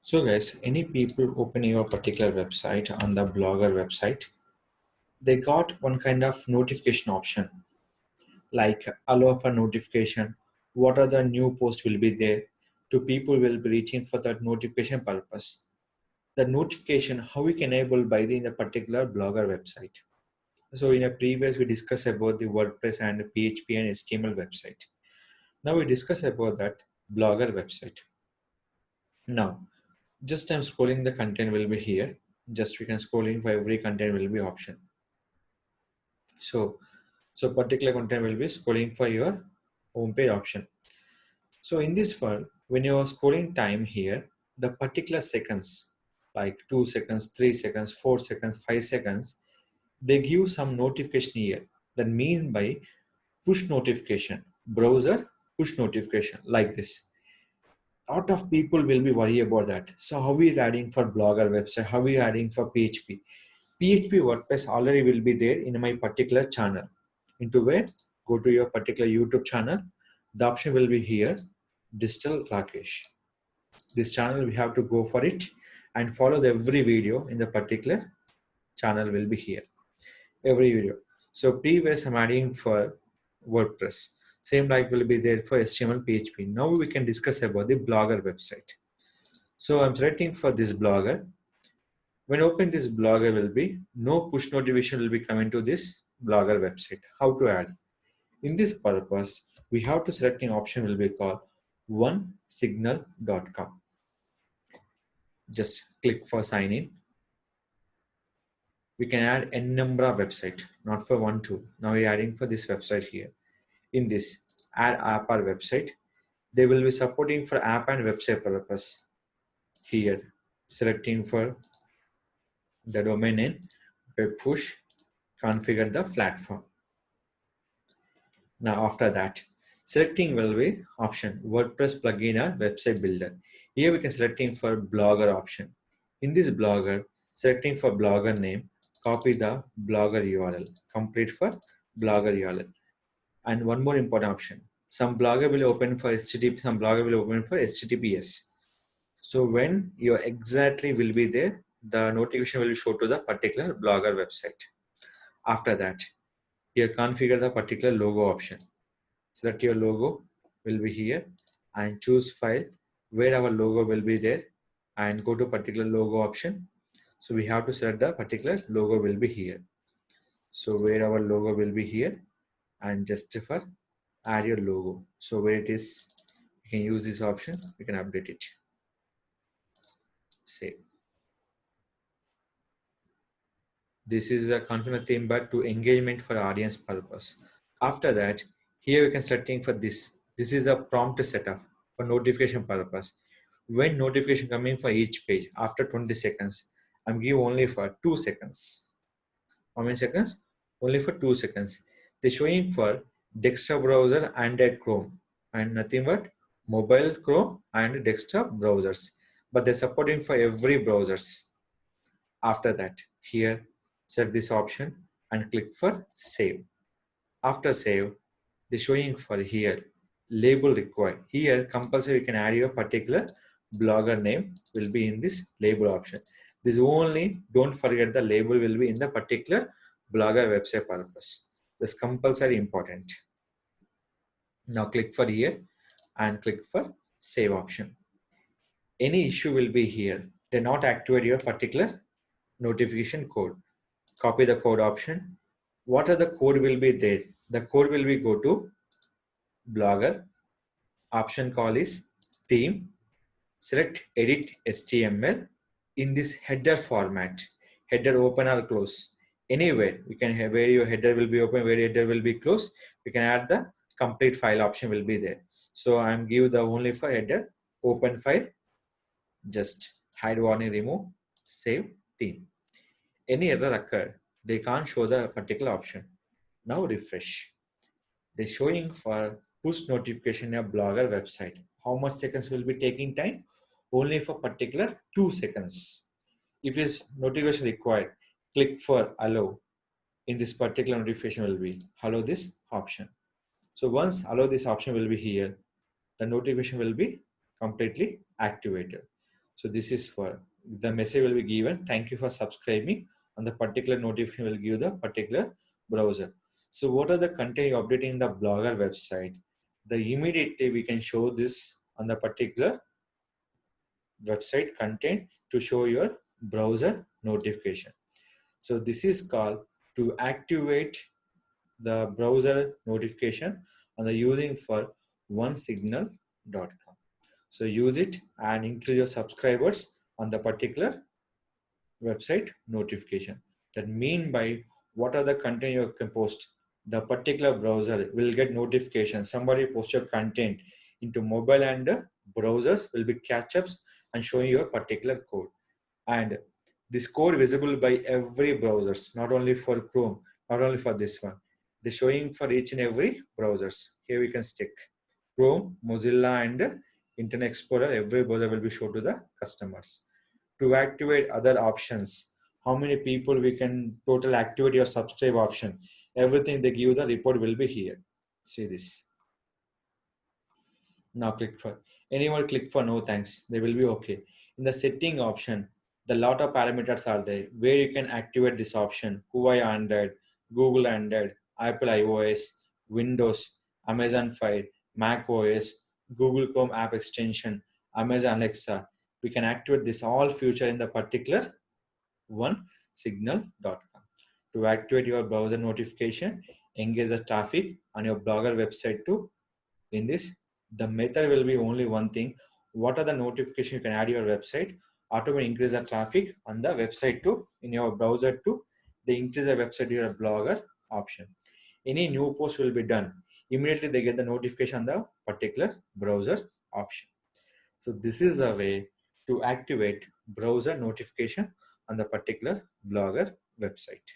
So guys, any people open your particular website on the blogger website, they got one kind of notification option like allow for notification. What are the new posts will be there to people will be reaching for that notification purpose. The notification how we can enable by the in the particular blogger website. So in a previous we discussed about the WordPress and PHP and HTML website. Now we discuss about that blogger website. Now just I'm scrolling the content will be here. Just we can scrolling for every content will be option. So particular content will be scrolling for your homepage option. So in this one, when you are scrolling time here, the particular seconds like 2 seconds, 3 seconds, 4 seconds, 5 seconds, they give some notification here. That means by push notification, browser push notification like this. Lot of people will be worried about that. So how we adding for blogger website? How we adding for PHP? PHP WordPress already will be there in my particular channel. Into where? Go to your particular YouTube channel. The option will be here, Digital Rakesh. This channel we have to go for it and follow the every video in the particular channel will be here. Every video. So previous I'm adding for WordPress. Same like will be there for HTML, PHP. Now we can discuss about the blogger website. So I'm selecting for this blogger. When open this blogger will be no push notification will be coming to this blogger website. How to add? In this purpose, we have to select an option will be called onesignal.com. Just click for sign in. We can add n number of website, not for one, two. Now we're adding for this website here. In this add app or website, they will be supporting for app and website purpose. Here, selecting for the domain name, web push, configure the platform. Now after that, selecting will be option WordPress plugin or website builder. Here we can selecting for blogger option. In this blogger, selecting for blogger name, copy the blogger URL, complete for blogger URL. And one more important option. Some blogger will open for HTTP, some blogger will open for HTTPS. So when your exactly will be there, the notification will show to the particular blogger website. After that, here configure the particular logo option. Select your logo will be here and choose file where our logo will be there and go to particular logo option. So we have to select the particular logo will be here. So where our logo will be here and just for add your logo. So where it is, you can use this option, we can update it. Save. This is a configure theme but to engagement for audience purpose. After that, here we can selecting for this. This is a prompt setup for notification purpose. When notification coming for each page after 20 seconds, I'm giving only for 2 seconds. How many seconds? Only for 2 seconds. They're showing for desktop browser and at Chrome and nothing but mobile Chrome and desktop browsers. But they're supporting for every browsers. After that, here set this option and click for save. After save, the showing for here label required. Here compulsory you can add your particular blogger name will be in this label option. This only don't forget the label will be in the particular blogger website purpose. This compulsory important. Now click for here and click for save option. Any issue will be here. They not activate your particular notification code. Copy the code option. What are the code will be there? The code will be go to blogger. Option call is theme. Select edit HTML in this header format. Header open or close. Anywhere we can have where your header will be open, where your header will be closed. We can add the complete file option will be there. So I'm give the only for header open file. Just hide warning, remove, save theme. Any error occur, they can't show the particular option. Now refresh. They're showing for push notification in a blogger website. How much seconds will be taking time? Only for particular 2 seconds. If is notification required, click for allow. In this particular notification will be allow this option. So once allow this option will be here, the notification will be completely activated. So this is for the message will be given. Thank you for subscribing. On the particular notification will give the particular browser. So what are the content you updating in the blogger website? The immediately we can show this on the particular website content to show your browser notification. So this is called to activate the browser notification on the using for onesignal.com. So use it and increase your subscribers on the particular website notification. That mean by what are the content you can post, the particular browser will get notification. Somebody post your content into mobile and browsers will be catch ups and showing your particular code. And this code visible by every browsers, not only for Chrome, not only for this one. They're showing for each and every browsers. Here we can stick Chrome, Mozilla, and Internet Explorer. Every browser will be shown to the customers. To activate other options, how many people we can total activate your subscribe option. Everything they give the report will be here. See this. Now click for anyone click for no thanks. They will be okay. In the setting option, the lot of parameters are there where you can activate this option. Huawei Android, Google Android, Apple iOS, Windows, Amazon Fire, Mac OS, Google Chrome app extension, Amazon Alexa. We can activate this all feature in the particular one signal.com. To activate your browser notification, engage the traffic on your blogger website to in this the method will be only one thing. What are the notifications you can add your website? Automatically increase the traffic on the website to in your browser to they increase the website to your blogger option. Any new post will be done immediately they get the notification on the particular browser option. So this is a way to activate browser notification on the particular blogger website.